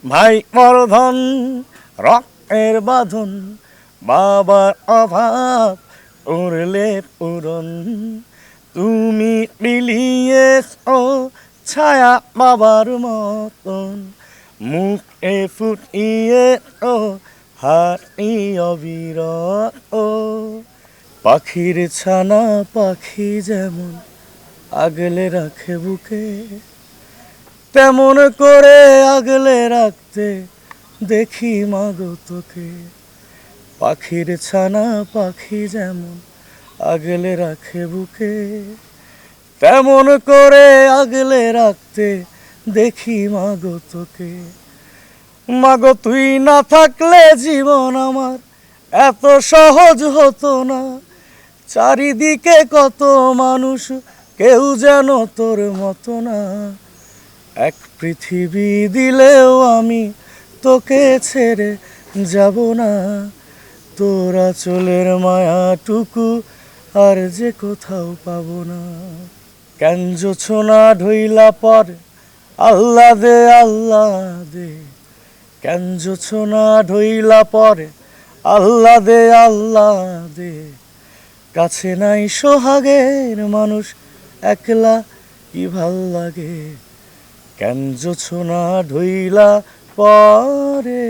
ভাই মরধন রক্তের বাঁধন, বাবার অভাব করলে পূরণ। তুমি মিলিয়েছো ছায়া বাবার মতন, মুখে ফুটিয়ে ও হাসি অবিরত। পাখির ছানা পাখি যেমন আগলে রাখে বুকে, তেমন করে আগলে রাখতে দেখি মাগো তোকে। পাখির ছানা পাখি যেমন আগলে রাখে বুকে, তেমন করে আগলে রাখতে দেখি মাগো তোকে। মাগো তুই না থাকলে জীবন আমার এত সহজ হতো না। চারিদিকে কত মানুষ, কেউ যেন তোর মতো না। এক পৃথিবী দিলেও আমি তোকে ছেড়ে যাব না। তোর আঁচলের মায়াটুকু আর যে কোথাও পাবো না। কেন জোছনা ঢইলা পরে আল্লাহ দে আল্লাহ দে, কেন জোছনা ঢইলা পরে আল্লাহ দে আল্লাহ দে। কাছে নাই সোহাগের মানুষ, একলা কি ভাল লাগে। কেন জোছনা ঢইলা পরে।